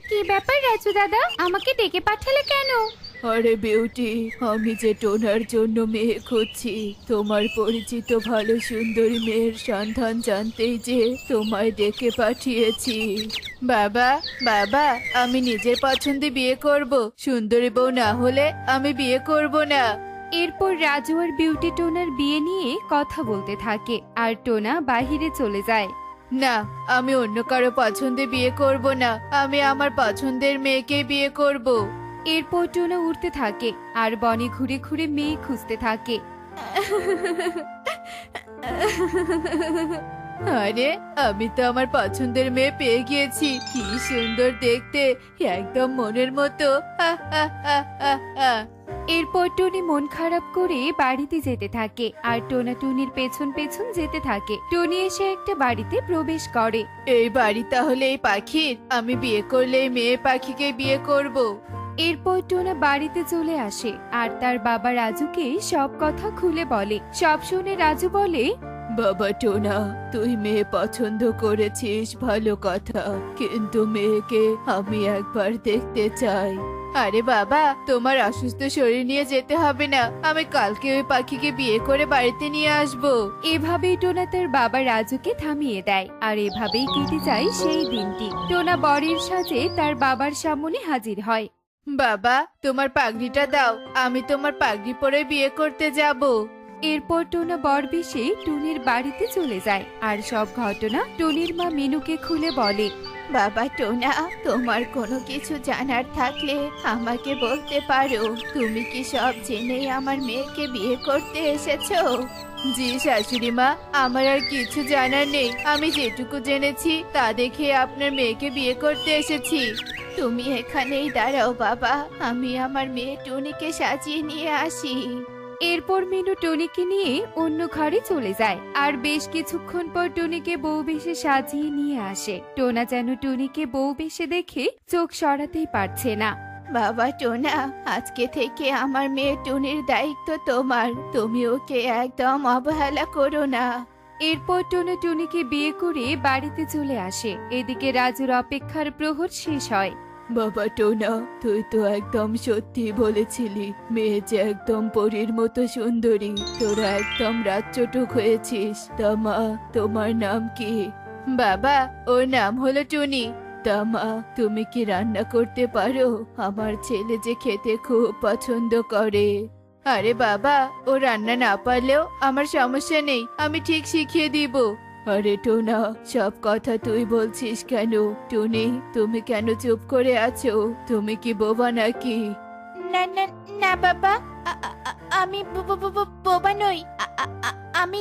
কি ব্যাপার রাজু দাদা, আমাকে ডেকে পাঠালে কেন? আরে বিউটি, আমি যে টোনার জন্য মেয়ে খুঁজছি। তোমার পরিচিত ভালো সুন্দরী মেয়ের সন্ধান জানতেই যে তোমায় ডেকে পাঠিয়েছি। বাবা বাবা, আমি নিজের পছন্দে বিয়ে করব, সুন্দরী বউ না হলে আমি বিয়ে করব না। এরপর রাজু আর বিউটি টোনার বিয়ে নিয়ে কথা বলতে থাকে আর টোনা বাহিরে চলে যায়। না, আমি অন্য কারো পছন্দে বিয়ে করব না, আমি আমার পছন্দের মেয়েকে বিয়ে করব। এরপর টোনা উড়তে থাকে আর বনে ঘুরে ঘুরে মেয়ে খুঁজতে থাকে। আরে, আমি তো আমার পছন্দের মেয়ে পেয়ে গিয়েছি। কি সুন্দর দেখতে, একদম মনের মতো। এরপর টুনি মন খারাপ করে বাড়িতে যেতে থাকে আর টোনা টুনির পেছন পেছন যেতে থাকে। টুনি এসে একটা বাড়িতে প্রবেশ করে। এই বাড়ি তাহলে এই পাখির? আমি বিয়ে করলে এই মেয়ে পাখিকে বিয়ে করব। এরপর টোনা বাড়িতে চলে আসে আর তার বাবা রাজুকে সব কথা খুলে বলে। সব শুনে রাজু বলে, বাবা টোনা, তুই মেয়ে পছন্দ করেছিস ভালো কথা, কিন্তু মেয়েকে আমি একবার দেখতে চাই। আরে বাবা, তোমার অসুস্থ শরীর নিয়ে যেতে হবে না, আমি কালকে ওই পাখিকে বিয়ে করে বাড়িতে নিয়ে আসবো। এভাবেই টোনা তার বাবা রাজুকে থামিয়ে দেয় আর এভাবেই কেটে যায় সেই দিনটি। টোনা বরের সাজে তার বাবার সামনে হাজির হয়। বাবা, তোমার পাগড়িটা দাও, আমি তোমার পাগড়ি পরে বিয়ে করতে যাব। এরপর টোনা বরবেশে টুনির বাড়িতে চলে যায় আর সব ঘটনা টুনির মা মিনুকে খুলে বলে। বাবা টোনা, তোমার কোনো কিছু জানার থাকলে আমাকে বলতে পারো। তুমি কি সব জেনে আমার মেয়েকে বিয়ে করতে এসেছো? জি শাশুড়ি মা, আমার আর কিছু জানার নেই, আমি যেটুকু জেনেছি তা দেখে আপনার মেয়েকে বিয়ে করতে এসেছি। তুমি এখানেই দাঁড়াও বাবা, আমি আমার মেয়ে টুনিকে সাজিয়ে নিয়ে আসি। এরপর মিনু টুনিকে নিয়ে অন্য ঘরে চলে যায় আর বেশ কিছুক্ষণ পর টুনিকে বউ বেশে সাজিয়ে নিয়ে আসে। টোনা যেন টুনিকে বউ বেশে দেখে চোখ সরাতেই পারছে না। বাবা টোনা, আজকে থেকে আমার মেয়ে টুনির দায়িত্ব তোমার, তুমি ওকে একদম অবহেলা করো না। এরপর টোনা টুনিকে বিয়ে করে বাড়িতে চলে আসে। এদিকে রাজুর অপেক্ষার প্রহর শেষ হয়। বাবা টোনা, তুই তো একদম সত্যি বলেছিলি, মেয়ে যে একদম পরীর মতো সুন্দরী। তোরা একদম রাজচটুক হয়েছিস। তা মা, তোমার নাম কি? বাবা, ওর নাম হলো টুনি। তা মা, তুমি কি রান্না করতে পারো? আমার ছেলে যে খেতে খুব পছন্দ করে। আরে বাবা, ও রান্না না পারলেও আমার সমস্যা নেই, আমি ঠিক শিখিয়ে দিব। আরে টোনা, সব কথা তুই বলছিস কেন? টুনি, তুমি কেন চুপ করে আছো? তুমি কি বোবা নাকি? না না না বাবা, আমি বোবা নই। আমি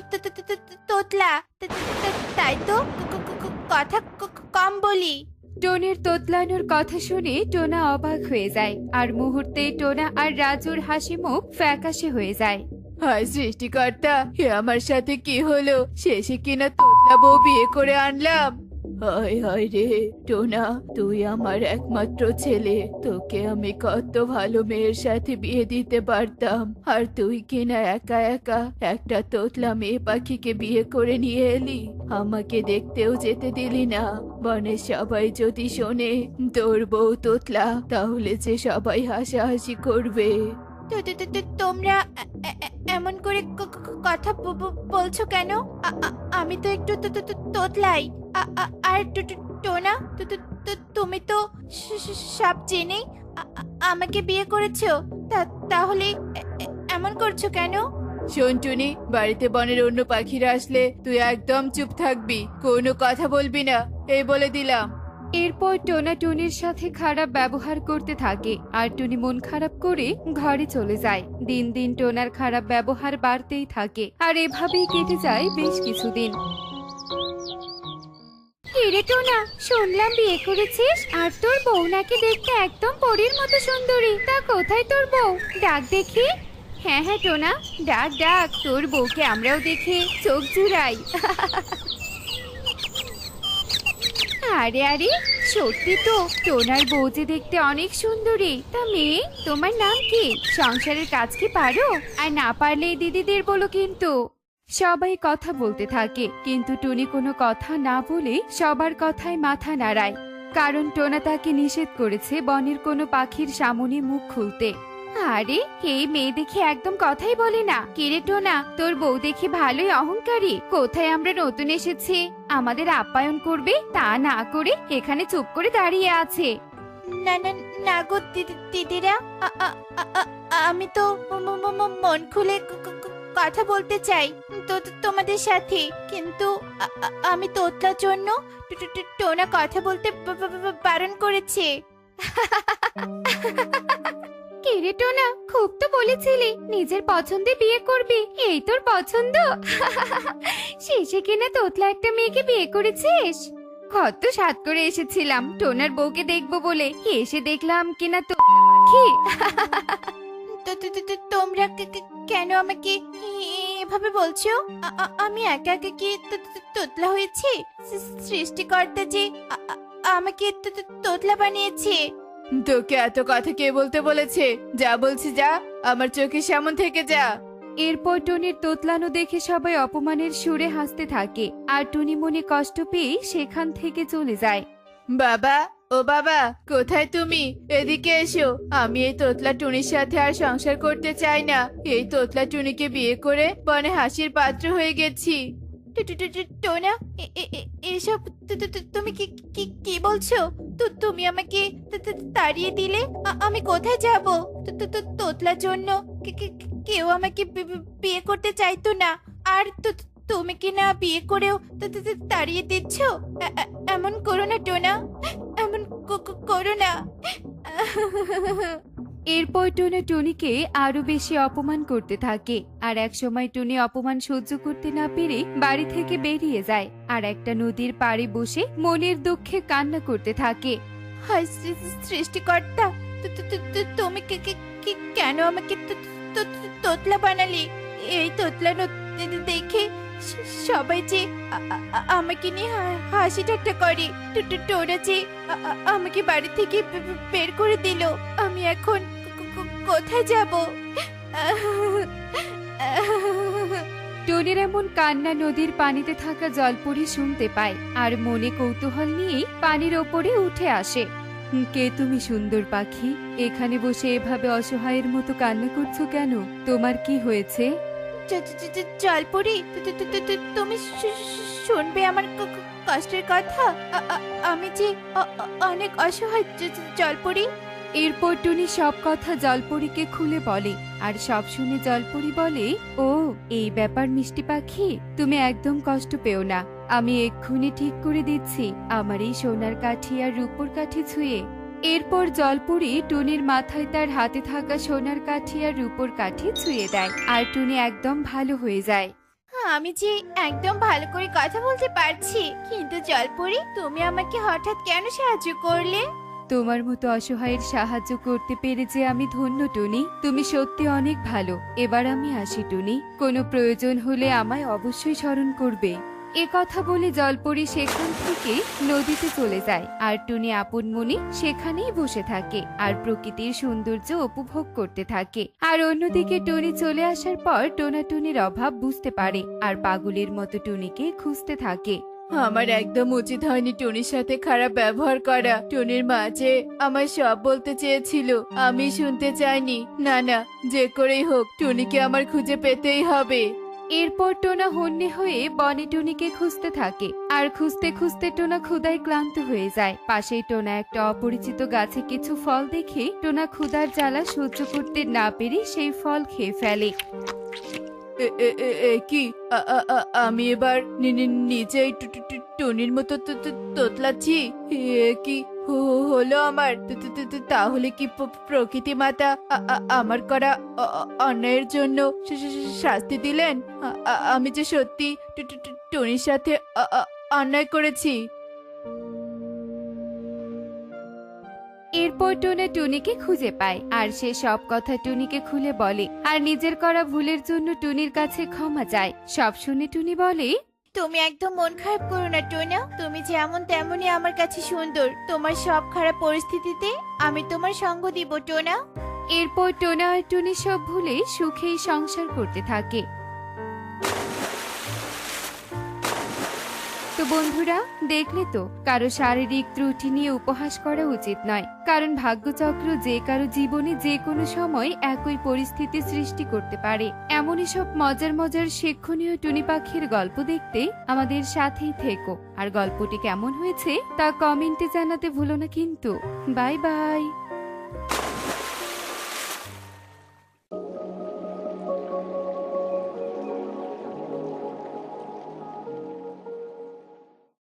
তোতলা। তাই তো কথা কম বলি। টোনের তোতলানোর কথা শুনে টোনা অবাক হয়ে যায় আর মুহূর্তেই টোনা আর রাজুর হাসি মুখ ফ্যাকাশে হয়ে যায়। হায় সৃষ্টিকর্তা, হে আমার সাথে কি হলো? শেষে কিনা তোতলা বউ বিয়ে করে আনলাম। হায় হায় রে টোনা, তুই আমার একমাত্র ছেলে, তোকে আমি কত ভালো মেয়ের সাথে বিয়ে দিতে পারতাম, আর তুই কিনা একা একা একটা তোতলা মেয়ে পাখিকে বিয়ে করে নিয়ে এলি। আমাকে দেখতেও যেতে দিলি না। বনের সবাই যদি শোনে তোর বউ তোতলা, তাহলে যে সবাই হাসাহাসি করবে। তোমরা এমন করে কথা বলছো কেন? আমি তো একটু তোতলাই। আর টোনা, তুমি তো সব জেনেই আমাকে বিয়ে করেছো। তাহলে এমন করছো কেন? শোন টুনি, বাড়িতে বনের অন্য পাখিরা আসলে তুই একদম চুপ থাকবি, কোনো কথা বলবি না, এই বলে দিলাম। এরপর টোনা টুনির সাথে খারাপ ব্যবহার করতে থাকে আর টুনি মন খারাপ করে ঘরে চলে যায়। দিন দিন টোনার খারাপ ব্যবহার বাড়তেই থাকে আর এভাবেই কেটে যায় বেশ কিছুদিন। হিরে টোনা, শুনলাম বিয়ে করেছিস আর তোর বউ নাকি দেখতে একদম পরীর মতো সুন্দরী। তা কোথায় তোর বউ? ডাক দেখি। হ্যাঁ হ্যাঁ টোনা, ডাক ডাক, তোর বউকে আমরাও দেখে চোখ জুড়াই। আরে আরে, সত্যি তো, টোনার বউ যে দেখতে অনেক সুন্দরী। তা মেয়ে, তোমার নাম কি? সংসারের কাজ কি পারো? আর না পারলে দিদিদের বলো কিন্তু। সবাই কথা বলতে থাকে, কিন্তু টুনি কোনো কথা না বলে সবার কথায় মাথা নাড়ায়, কারণ টোনা তাকে নিষেধ করেছে বনের কোনো পাখির সামনে মুখ খুলতে। আরে এই মেয়ে দেখে একদম কথাই বলে না। কিরে টোনা, তোর বউ দেখে ভালোই অহংকারী। কোথায় আমরা নতুন এসেছি, আমাদের আপ্যায়ন করবে, তা না করে এখানে চুপ করে দাঁড়িয়ে আছে। না না না গো দিদিরা, আমি তো মন খুলে কথা বলতে চাই তোমাদের সাথে, কিন্তু আমি তোতলার জন্য টোনা কথা বলতে বারণ করেছে। কিরে টোনা, খুব তো বলেছিলি নিজের পছন্দে বিয়ে করবি, এই তোর পছন্দ? শেষে কিনা তোতলা একটা মেয়েকে বিয়ে করেছিস। কত সাত করে এসেছিলাম টোনার বউকে দেখবো বলে, এসে দেখলাম কিনা তোতলা পাখি। তোমরা কেন আমাকে এভাবে বলছো? আমি একা একা কি তোতলা হয়েছি? সৃষ্টিকর্তা যে আমাকে তোতলা বানিয়েছে। তোকে এত কথা কে বলতে বলেছে? যা বলছি যা, আমার চোখের সামন থেকে যা। এরপর টুনির তোতলানো দেখে সবাই অপমানের সুরে হাসতে থাকে, আর টুনি মনে কষ্ট পেয়ে সেখান থেকে চলে যায়। বাবা, ও বাবা, কোথায় তুমি? এদিকে এসো। আমি এই তোতলা টুনির সাথে আর সংসার করতে চাই না। এই তোতলা টুনিকে বিয়ে করে বনে হাসির পাত্র হয়ে গেছি। টোনা, এসব তুমি কি বলছো? তুমি আমাকে তাড়িয়ে দিলে, আমি কোথায় যাব? তোতলার জন্য কেউ আমাকে বিয়ে করতে চাইতো না, আর তুমি কি না বিয়ে করেও তাড়িয়ে দিচ্ছ? এমন করো না টোনা, এমন করো না। এরপর টোনা টুনিকে আরো বেশি অপমান করতে থাকে, আর একসময় টুনি অপমান সহ্য করতে না পেরে বাড়ি থেকে বেরিয়ে যায়, আর একটা নদীর পাড়ে বসে মনের দুঃখে কান্না করতে থাকে। হায় সৃষ্টিকর্তা, তুমি কেন আমাকে তোতলা বানালি? এই তোতলা দেখে সবাই যে আমাকে নিয়ে হাসি ঠাট্টা করে। টোরা যে আমাকে বাড়ি থেকে বের করে দিল। আমি এখন কোথায় যাব? টুনির এমন কান্না নদীর পানিতে থাকা জলপরি শুনতে পায়, আর মনে কৌতূহল নিয়ে পানির ওপরে উঠে আসে। কে তুমি সুন্দর পাখি? এখানে বসে এভাবে অসহায়ের মতো কান্না করছো কেন? তোমার কি হয়েছে? জলপরি, তুমি শুনবে আমার কষ্টের কথা। আমি যে অনেক অসহায় জলপরি। এরপর টুনি সব কথা জলপরীকে খুলে বলে, আর সব শুনে জলপরি বলে, ও এই ব্যাপার মিষ্টি পাখি, তুমি একদম কষ্ট পেও না। আমি এক্ষুনি ঠিক করে দিচ্ছি আমার এই সোনার কাঠি আর রূপোর কাঠি ছুঁয়ে। এরপর জলপরি টুনির মাথায় তার হাতে থাকা সোনার কাঠি আর রূপোর কাঠি ছুঁয়ে দেয়, আর টুনি একদম ভালো হয়ে যায়। আমি যে একদম ভালো করে কথা বলতে পারছি, কিন্তু জলপরি তুমি আমাকে হঠাৎ কেন সাহায্য করলে? তোমার মতো অসহায়ের সাহায্য করতে পেরে যে আমি ধন্য টুনি। তুমি সত্যি অনেক ভালো। এবার আমি আসি টুনি, কোনো প্রয়োজন হলে আমায় অবশ্যই স্মরণ করবে। এ কথা বলে জলপরি সেখান থেকে নদীতে চলে যায়, আর টুনি আপন মনে সেখানেই বসে থাকে আর প্রকৃতির সৌন্দর্য উপভোগ করতে থাকে। আর অন্যদিকে টুনি চলে আসার পর টোনা টুনির অভাব বুঝতে পারে, আর পাগলের মতো টুনিকে খুঁজতে থাকে। আমার একদম উচিত হয়নি টুনির সাথে খারাপ ব্যবহার করা। টুনির মা যে আমার সব বলতে চেয়েছিল, আমি শুনতে চাইনি। না না, যে করেই হোক টুনিকে আমার খুঁজে পেতেই হবে। এরপর টোনা হন্যে হয়ে বনে টুনিকে খুঁজতে থাকে, আর খুঁজতে খুঁজতে টোনা ক্ষুধায় ক্লান্ত হয়ে যায়। পাশেই টোনা একটা অপরিচিত গাছে কিছু ফল দেখে টোনা ক্ষুধার জ্বালা সহ্য করতে না পেরে সেই ফল খেয়ে ফেলে। কি আমি এবার নিজেই টুনির মতো তোতলাচ্ছি? কি হলো আমার? তাহলে কি প্রকৃতি মাতা আমার করা অন্যায়ের জন্য শাস্তি দিলেন? আমি যে সত্যি টুনির সাথে অন্যায় করেছি। এরপর টোনা টুনিকে খুঁজে পায়, আর সে সব কথা টুনিকে খুলে বলে, আর নিজের করা ভুলের জন্য টুনির কাছে ক্ষমা চায়। সব শুনে টুনি বলে, তুমি একদম মন খারাপ করো না টোনা, তুমি যেমন তেমনই আমার কাছে সুন্দর। তোমার সব খারাপ পরিস্থিতিতে আমি তোমার সঙ্গ দিব টোনা। এরপর টোনা আর টুনি সব ভুলে সুখেই সংসার করতে থাকে। তো বন্ধুরা, দেখলে তো, কারো শারীরিক ত্রুটি নিয়ে উপহাস করা উচিত নয়, কারণ ভাগ্যচক্র যে কারো জীবনে যে কোনো সময় একই পরিস্থিতি সৃষ্টি করতে পারে। এমনই সব মজার মজার শিক্ষণীয় টুনি পাখির গল্প দেখতে আমাদের সাথেই থেকো। আর গল্পটি কেমন হয়েছে তা কমেন্টে জানাতে ভুলো না কিন্তু। Bye bye.